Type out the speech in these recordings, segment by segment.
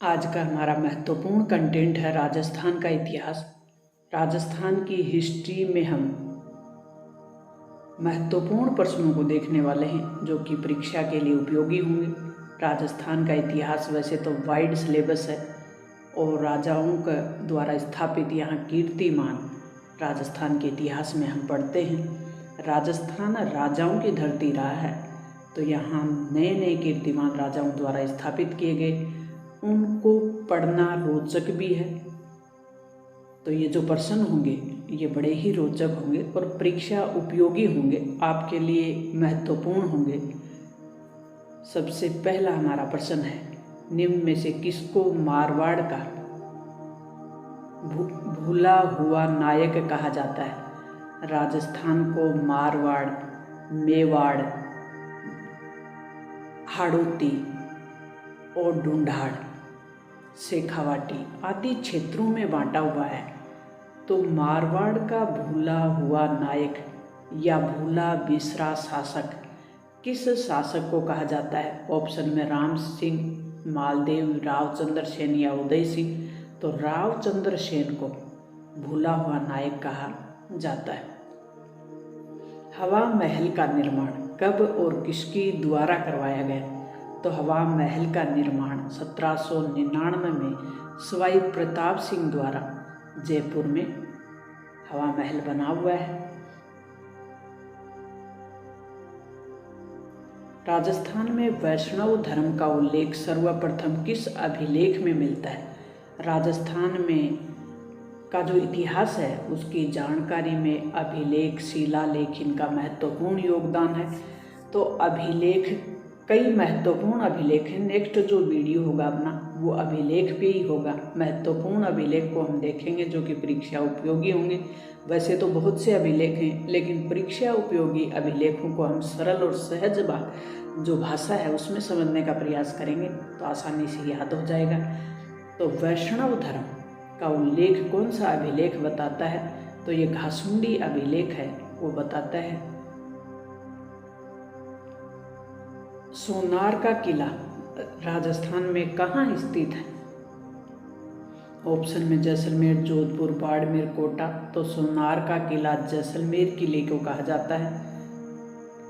आज का हमारा महत्वपूर्ण कंटेंट है राजस्थान का इतिहास। राजस्थान की हिस्ट्री में हम महत्वपूर्ण प्रश्नों को देखने वाले हैं जो कि परीक्षा के लिए उपयोगी होंगे। राजस्थान का इतिहास वैसे तो वाइड सिलेबस है और राजाओं का द्वारा स्थापित यहाँ कीर्तिमान राजस्थान के इतिहास में हम पढ़ते हैं। राजस्थान राजाओं की धरती रहा है, तो यहाँ नए नए कीर्तिमान राजाओं द्वारा स्थापित किए गए, उनको पढ़ना रोचक भी है। तो ये जो प्रश्न होंगे ये बड़े ही रोचक होंगे और परीक्षा उपयोगी होंगे, आपके लिए महत्वपूर्ण होंगे। सबसे पहला हमारा प्रश्न है, निम्न में से किसको मारवाड़ का भूला हुआ नायक कहा जाता है? राजस्थान को मारवाड़, मेवाड़, हाड़ौती और ढूंढाड़, शेखावाटी आदि क्षेत्रों में बांटा हुआ है। तो मारवाड़ का भूला हुआ नायक या भूला बिसरा शासक किस शासक को कहा जाता है? ऑप्शन में राम सिंह, मालदेव, रावचंद्र सेन या उदय सिंह। तो रावचंद्र सेन को भूला हुआ नायक कहा जाता है। हवा महल का निर्माण कब और किसके द्वारा करवाया गया? तो हवा महल का निर्माण 1799 में सवाई प्रताप सिंह द्वारा जयपुर में हवा महल बना हुआ है। राजस्थान में वैष्णव धर्म का उल्लेख सर्वप्रथम किस अभिलेख में मिलता है? राजस्थान में का जो इतिहास है उसकी जानकारी में अभिलेख, शिलालेख इनका महत्वपूर्ण योगदान है। तो अभिलेख, कई महत्वपूर्ण अभिलेख हैं। नेक्स्ट जो वीडियो होगा अपना वो अभिलेख पे ही होगा। महत्वपूर्ण अभिलेख को हम देखेंगे जो कि परीक्षा उपयोगी होंगे। वैसे तो बहुत से अभिलेख हैं, लेकिन परीक्षा उपयोगी अभिलेखों को हम सरल और सहज जो भाषा है उसमें समझने का प्रयास करेंगे तो आसानी से याद हो जाएगा। तो वैष्णव धर्म का उल्लेख कौन सा अभिलेख बताता है? तो ये घासुंडी अभिलेख है, वो बताता है। सोनार का किला राजस्थान में कहाँ स्थित है? ऑप्शन में जैसलमेर, जोधपुर, बाड़मेर, कोटा। तो सोनार का किला जैसलमेर किले को कहा जाता है।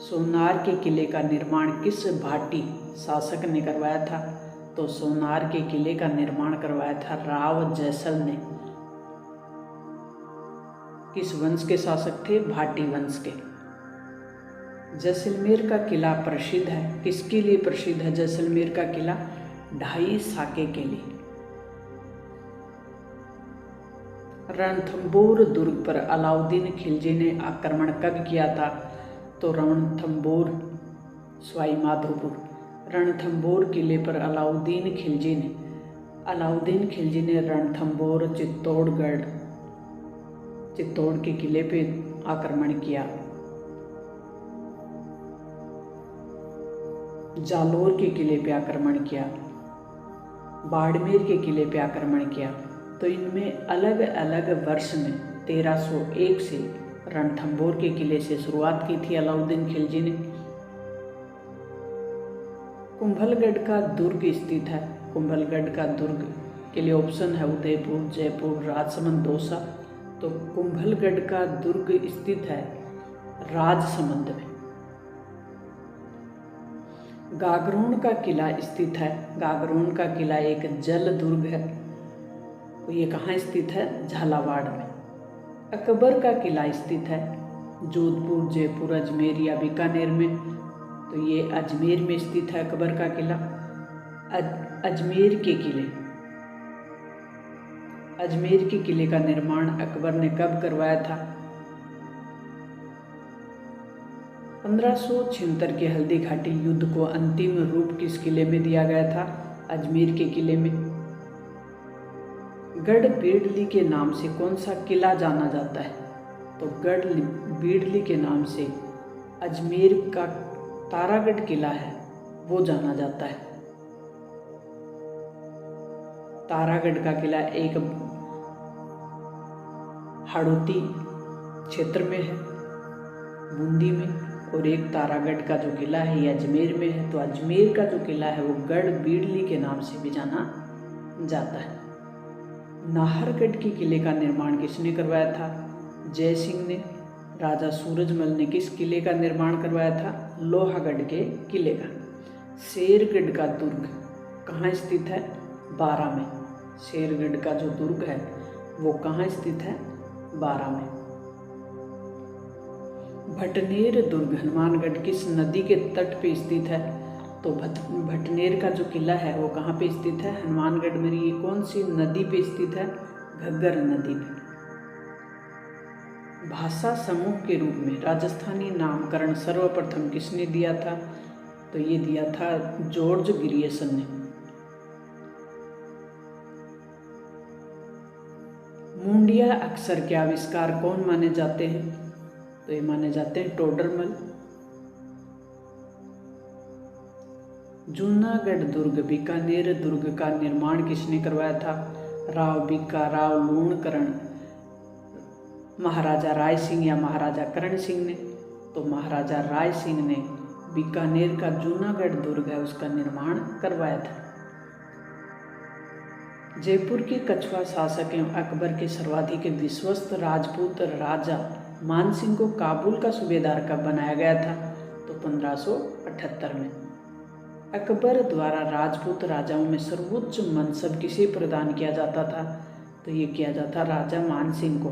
सोनार के किले का निर्माण किस भाटी शासक ने करवाया था? तो सोनार के किले का निर्माण करवाया था राव जैसल ने। किस वंश के शासक थे? भाटी वंश के। जैसलमेर का किला प्रसिद्ध है, किसके लिए प्रसिद्ध है जैसलमेर का किला? ढाई साके के लिए। रणथंबोर दुर्ग पर अलाउद्दीन खिलजी ने आक्रमण कब किया था? तो रणथंबोर, सवाई माधोपुर। रणथंबोर किले पर अलाउद्दीन खिलजी ने रणथंबोर चित्तौड़ के किले पे आक्रमण किया। जालोर के किले पे आक्रमण किया, बाड़मेर के किले पे आक्रमण किया। तो इनमें अलग अलग वर्ष में 1301 से रणथंबोर के किले से शुरुआत की थी अलाउद्दीन खिलजी ने। कुंभलगढ़ का दुर्ग स्थित है। कुंभलगढ़ का दुर्ग के लिए ऑप्शन है उदयपुर, जयपुर, राजसमंद, दौसा। तो कुंभलगढ़ का दुर्ग स्थित है राजसमंद में। गागरोन का किला स्थित है। गागरोन का किला एक जल दुर्ग है, तो ये कहाँ स्थित है? झालावाड़ में। अकबर का किला स्थित है जोधपुर, जयपुर, अजमेर या बीकानेर में। तो ये अजमेर में स्थित है अकबर का किला। अजमेर के किले का निर्माण अकबर ने कब करवाया था? 1576 के हल्दी घाटी युद्ध को अंतिम रूप किस किले में दिया गया था? अजमेर के किले में। गढ़ बीड़ली के नाम से कौन सा किला जाना जाता है? तो गढ़ बीड़ली के नाम से अजमेर का तारागढ़ किला है वो जाना जाता है। तारागढ़ का किला एक हाड़ौती क्षेत्र में है, बूंदी में, और एक तारागढ़ का जो किला है ये अजमेर में है। तो अजमेर का जो किला है वो गढ़ बीड़ली के नाम से भी जाना जाता है। नाहरगढ़ के किले का निर्माण किसने करवाया था? जय सिंह ने। राजा सूरजमल ने किस किले का निर्माण करवाया था? लोहागढ़ के किले का। शेरगढ़ का दुर्ग कहाँ स्थित है? बारां में। शेरगढ़ का जो दुर्ग है वो कहाँ स्थित है? बारां में। भटनेर दुर्ग हनुमानगढ़ किस नदी के तट पे स्थित है? तो भटनेर का जो किला है वो कहाँ पे स्थित है? हनुमानगढ़ में। ये कौन सी नदी पे स्थित है? घग्गर नदी पे। भाषा समूह के रूप में राजस्थानी नामकरण सर्वप्रथम किसने दिया था? तो ये दिया था जॉर्ज ग्रियर्सन ने। मुंडिया अक्षर के आविष्कार कौन माने जाते हैं? तो ये माने जाते हैं टोडरमल। जूनागढ़ दुर्ग बीकानेर दुर्ग का निर्माण किसने करवाया था? राव बीका राव लूणकरण, महाराजा राय सिंह या महाराजा करण सिंह ने। तो महाराजा राय सिंह ने बीकानेर का जूनागढ़ दुर्ग है उसका निर्माण करवाया था। जयपुर के कछवा शासक एवं अकबर के सर्वाधिक विश्वस्त राजपूत राजा मानसिंह को काबुल का सूबेदार कब बनाया गया था? तो 1578 में। अकबर द्वारा राजपूत राजाओं में सर्वोच्च मनसब किसे प्रदान किया जाता था? तो ये किया जाता राजा मानसिंह को।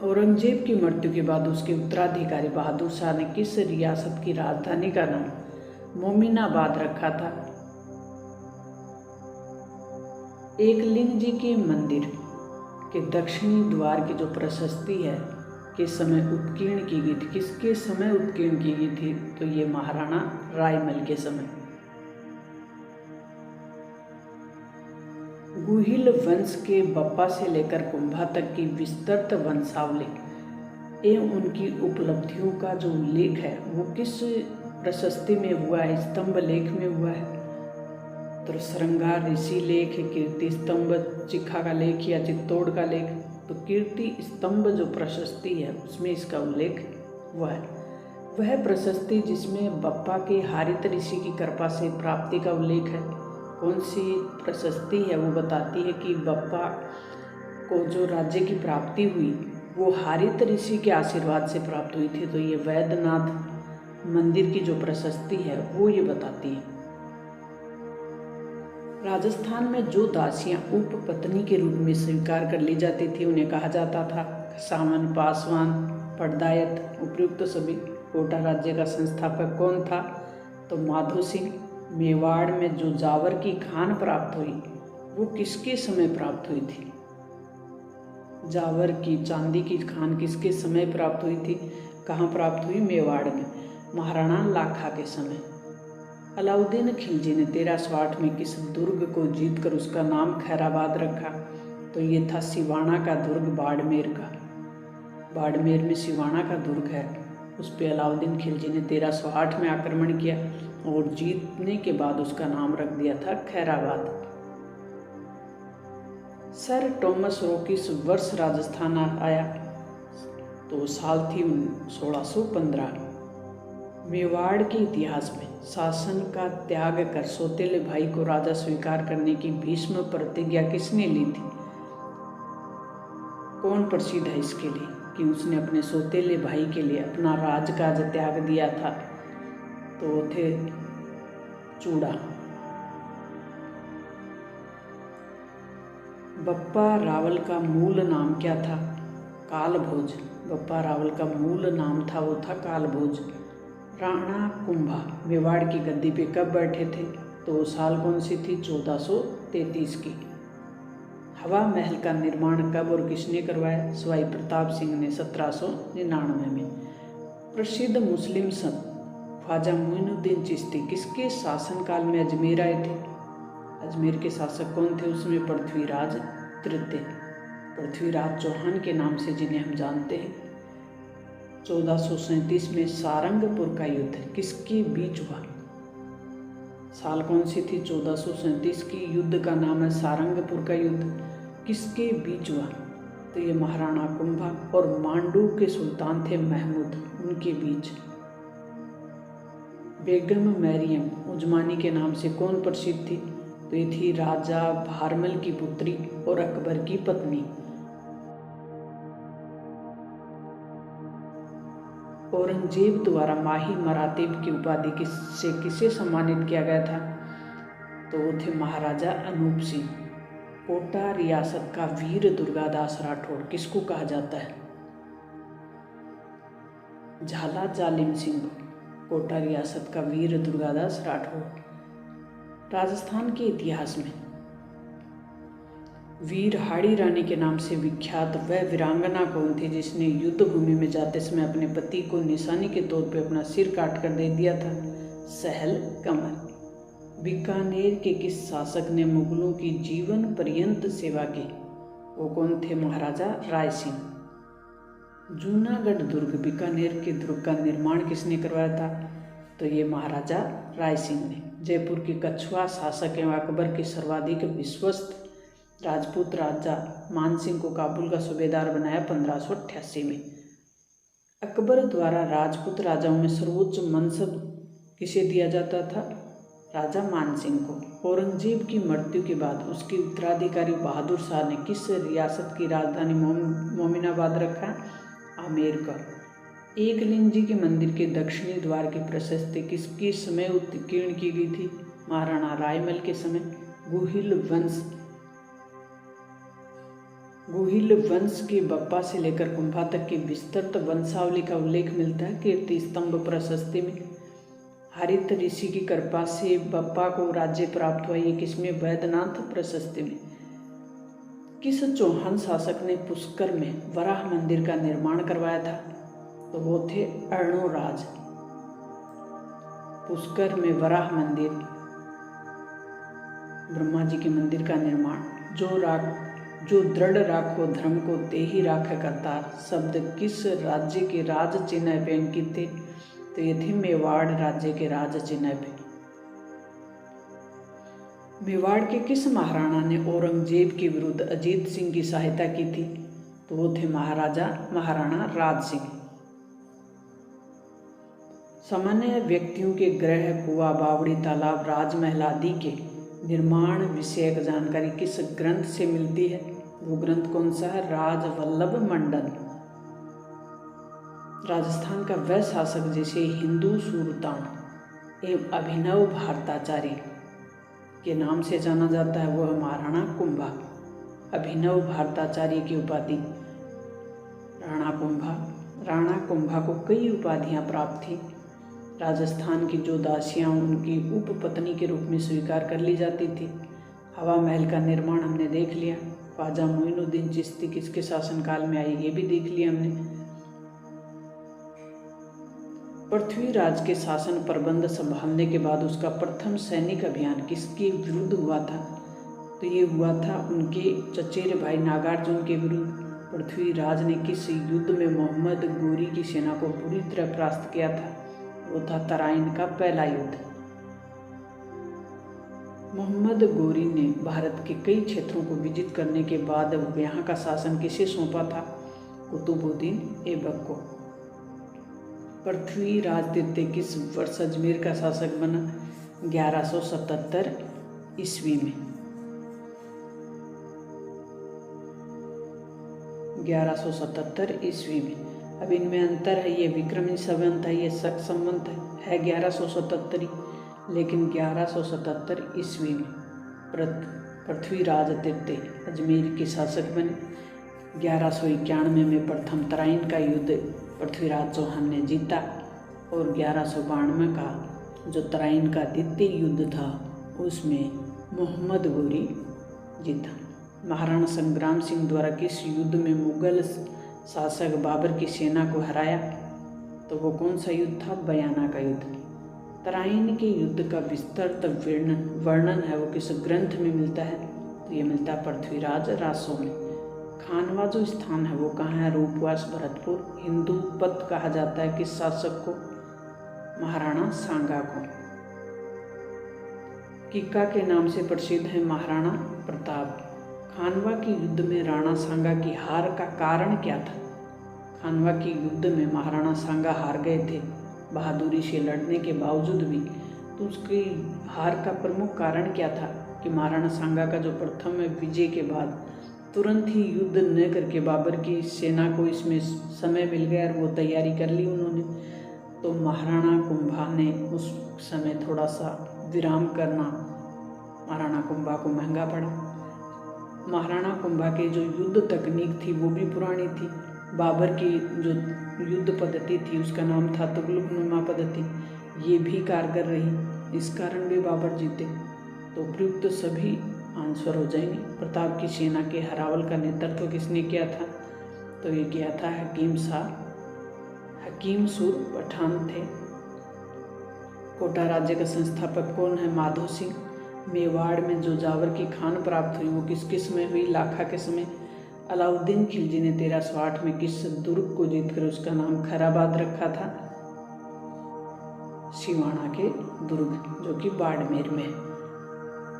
औरंगजेब की मृत्यु के बाद उसके उत्तराधिकारी बहादुर शाह ने किस रियासत की राजधानी का नाम मोमिनाबाद रखा था? एकलिंग जी के मंदिर के दक्षिणी द्वार की जो प्रशस्ति है किस समय उत्कीर्ण की गई थी? किसके समय उत्कीर्ण की गई थी? तो ये महाराणा रायमल के समय। गुहिल वंश के बप्पा से लेकर कुंभा तक की विस्तृत वंशावली एवं उनकी उपलब्धियों का जो उल्लेख है वो किस प्रशस्ति में हुआ है? स्तंभ लेख में हुआ है। तो श्रृंगार ऋषि लेख, कीर्ति स्तंभ, चिखा का लेख या चित्तौड़ का लेख। तो कीर्ति स्तंभ जो प्रशस्ति है उसमें इसका उल्लेख हुआ है। वह प्रशस्ति जिसमें बप्पा के हारित ऋषि की कृपा से प्राप्ति का उल्लेख है, कौन सी प्रशस्ति है? वो बताती है कि बप्पा को जो राज्य की प्राप्ति हुई वो हारित ऋषि के आशीर्वाद से प्राप्त हुई थी। तो ये वैद्यनाथ मंदिर की जो प्रशस्ति है वो ये बताती है। राजस्थान में जो दासियां उपपत्नी के रूप में स्वीकार कर ली जाती थी उन्हें कहा जाता था सामन, पासवान, पड़दायत। उपयुक्त सभी। कोटा राज्य का संस्थापक कौन था? तो माधो सिंह। मेवाड़ में जो जावर की खान प्राप्त हुई वो किसके समय प्राप्त हुई थी? जावर की चांदी की खान किसके समय प्राप्त हुई थी? कहाँ प्राप्त हुई? मेवाड़ में, महाराणा लाखा के समय। अलाउद्दीन खिलजी ने 1308 में किस दुर्ग को जीतकर उसका नाम खैराबाद रखा? तो ये था सिवाना का दुर्ग बाड़मेर का। बाड़मेर में सिवाना का दुर्ग है, उस पर अलाउद्दीन खिलजी ने 1308 में आक्रमण किया और जीतने के बाद उसका नाम रख दिया था खैराबाद। सर टॉमस रो किस वर्ष राजस्थान आया? तो साल थी 1615। मेवाड़ के इतिहास में शासन का त्याग कर सौतेले भाई को राजा स्वीकार करने की भीष्म प्रतिज्ञा किसने ली थी? कौन प्रसिद्ध है इसके लिए कि उसने अपने सौतेले भाई के लिए अपना राजकाज त्याग दिया था? तो वो थे चूड़ा। बप्पा रावल का मूल नाम क्या था? कालभोज। बप्पा रावल का मूल नाम था वो था कालभोज। राणा कुंभा मेवाड़ की गद्दी पे कब बैठे थे? तो साल कौन सी थी? 1433 की। हवा महल का निर्माण कब और किसने करवाया? सवाई प्रताप सिंह ने 1799 में। प्रसिद्ध मुस्लिम संत ख्वाजा मोइनुद्दीन चिश्ती किसके शासनकाल में अजमेर आए थे? अजमेर के शासक कौन थे उसमें? पृथ्वीराज तृतीय, पृथ्वीराज चौहान के नाम से जिन्हें हम जानते हैं। 1437 में सारंगपुर का युद्ध किसके बीच हुआ? साल कौन सी थी? 1437 की। युद्ध का नाम है सारंगपुर का युद्ध। किसके बीच हुआ? तो ये महाराणा कुंभा और मांडू के सुल्तान थे महमूद, उनके बीच। बेगम मैरियम उजमानी के नाम से कौन प्रसिद्ध थी? तो ये थी राजा भारमल की पुत्री और अकबर की पत्नी। औरंगजेब द्वारा माही मरातेब की उपाधि से किसे सम्मानित किया गया था? तो वो थे महाराजा अनूप सिंह। कोटा रियासत का वीर दुर्गादास राठौड़ किसको कहा जाता है? झाला जालिम सिंह। कोटा रियासत का वीर दुर्गादास राठौड़। राजस्थान के इतिहास में वीर हाड़ी रानी के नाम से विख्यात वह वीरांगना कौन थी जिसने युद्ध भूमि में जाते समय अपने पति को निशानी के तौर पर अपना सिर काट कर दे दिया था? सहल कमर। बीकानेर के किस शासक ने मुगलों की जीवन पर्यंत सेवा की? वो कौन थे? महाराजा राय सिंह। जूनागढ़ दुर्ग, बीकानेर के दुर्ग का निर्माण किसने करवाया था? तो ये महाराजा राय सिंह ने। जयपुर के कछुआ शासक एवं अकबर के सर्वाधिक विश्वस्त राजपूत राजा मानसिंह को काबुल का सूबेदार बनाया 1588 में। अकबर द्वारा राजपूत राजाओं में सर्वोच्च मनसब किसे दिया जाता था? राजा मानसिंह को। औरंगजेब की मृत्यु के बाद उसके उत्तराधिकारी बहादुर शाह ने किस रियासत की राजधानी मोमिनाबाद रखा? आमेर का। एकलिंग जी के मंदिर के दक्षिणी द्वार की प्रशस्ति किसके समय उत्कीर्ण की गई थी? महाराणा रायमल के समय। गुहिल वंश के बप्पा से लेकर कुंभा तक की विस्तृत वंशावली का उल्लेख मिलता है कीर्ति स्तंभ प्रशस्ति में। हरित ऋषि की कृपा से बप्पा को राज्य प्राप्त हुआ, ये किसमें? वैद्यनाथ प्रशस्ति में। किस चौहान शासक ने पुष्कर में वराह मंदिर का निर्माण करवाया था? तो वो थे अर्णोराज। पुष्कर में वराह मंदिर, ब्रह्मा जी के मंदिर का निर्माण। जो दृढ़ राखो धर्म को तेहि राख करतार शब्द किस राज्य के राज चिन्ह पे अंकित थे? तो ये थे मेवाड़ राज्य के राज चिन्ह पे। मेवाड़ के किस महाराणा ने औरंगजेब के विरुद्ध अजीत सिंह की सहायता की थी? तो वो थे महाराणा राज सिंह। सामान्य व्यक्तियों के गृह, कुआं, बावड़ी, तालाब, राजमहल आदि के निर्माण विषयक जानकारी किस ग्रंथ से मिलती है? वो ग्रंथ कौन सा है? राजवल्लभ मंडल। राजस्थान का वह शासक जिसे हिंदू सुल्तान एवं अभिनव भारताचार्य के नाम से जाना जाता है वह महाराणा कुंभा। अभिनव भारताचार्य की उपाधि राणा कुंभा को कई उपाधियां प्राप्त थी। राजस्थान की जो दासियां उनकी उपपत्नी के रूप में स्वीकार कर ली जाती थी। हवा महल का निर्माण हमने देख लिया। ख्वाजा मोइनुद्दीन चिश्ती किसके शासनकाल में आई, ये भी देख लिया हमने। पृथ्वीराज के शासन प्रबंध संभालने के बाद उसका प्रथम सैनिक अभियान किसके विरुद्ध हुआ था? तो ये हुआ था उनके चचेरे भाई नागार्जुन के विरुद्ध। पृथ्वीराज ने किस युद्ध में मोहम्मद गोरी की सेना को पूरी तरह परास्त किया था? वो था तराइन का पहला युद्ध। मोहम्मद गोरी ने भारत के कई क्षेत्रों को विजित करने के बाद यहाँ का शासन किसे सौंपा था? कुतुबुद्दीन ऐबक को। पृथ्वीराज द्वितीय किस वर्ष अजमेर का शासक बना? 1177 ईस्वी में। 1177 ईस्वी में। अब इनमें अंतर है, ये विक्रमी संवत है, ये शक संवत है 1177, लेकिन 1177 ईस्वी में पृथ्वीराज तृतीय अजमेर के शासक बने। 1191 में प्रथम तराइन का युद्ध पृथ्वीराज चौहान ने जीता और 1192 का जो तराइन का द्वितीय युद्ध था उसमें मोहम्मद गोरी जीता। महाराणा संग्राम सिंह द्वारा किस युद्ध में मुगल शासक बाबर की सेना को हराया? तो वो कौन सा युद्ध था? बयाना का युद्ध। तराइन के युद्ध का विस्तृत वर्णन है वो किस ग्रंथ में मिलता है? तो ये मिलता है पृथ्वीराज रासो में। खानवा जो स्थान है वो कहाँ है? रूपवास भरतपुर। हिंदू पद कहा जाता है किस शासक को? महाराणा सांगा को। किक्का के नाम से प्रसिद्ध है महाराणा प्रताप। खानवा के युद्ध में राणा सांगा की हार का कारण क्या था? खानवा के युद्ध में महाराणा सांगा हार गए थे। बहादुरी से लड़ने के बावजूद भी तो उसकी हार का प्रमुख कारण क्या था कि महाराणा सांगा का जो प्रथम विजय के बाद तुरंत ही युद्ध न करके बाबर की सेना को इसमें समय मिल गया और वो तैयारी कर ली उन्होंने। तो महाराणा कुंभा ने उस समय थोड़ा सा विराम करना महाराणा कुंभा को महंगा पड़ा। महाराणा कुंभा के जो युद्ध तकनीक थी वो भी पुरानी थी। बाबर की जो युद्ध पद्धति थी उसका नाम था तुगलकनुमा पद्धति, ये भी कारगर रही, इस कारण भी बाबर जीते। तो उपयुक्त सभी आंसर हो जाएंगे। प्रताप की सेना के हरावल का नेतृत्व किसने किया था? तो ये किया था हकीम शाह। हकीम सुर पठान थे। कोटा राज्य का संस्थापक कौन है? माधो सिंह। मेवाड़ में जो जावर की खान प्राप्त हुई वो किसके समय हुई? लाखा के समय। अलाउद्दीन खिलजी ने 1308 में किस दुर्ग को जीतकर उसका नाम खैराबाद रखा था? सिवाना के दुर्ग, जो कि बाड़मेर में है।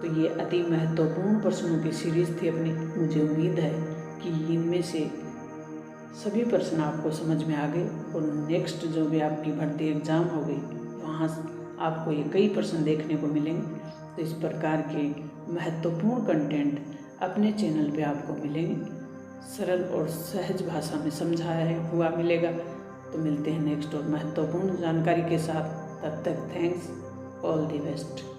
तो ये अति महत्वपूर्ण प्रश्नों की सीरीज थी अपनी। मुझे उम्मीद है कि इनमें से सभी प्रश्न आपको समझ में आ गए और नेक्स्ट जो भी आपकी भर्ती एग्ज़ाम हो गई वहाँ आपको ये कई प्रश्न देखने को मिलेंगे। तो इस प्रकार के महत्वपूर्ण कंटेंट अपने चैनल पे आपको मिलेंगे, सरल और सहज भाषा में समझाया हुआ मिलेगा। तो मिलते हैं नेक्स्ट और महत्वपूर्ण जानकारी के साथ। तब तक थैंक्स, ऑल द बेस्ट।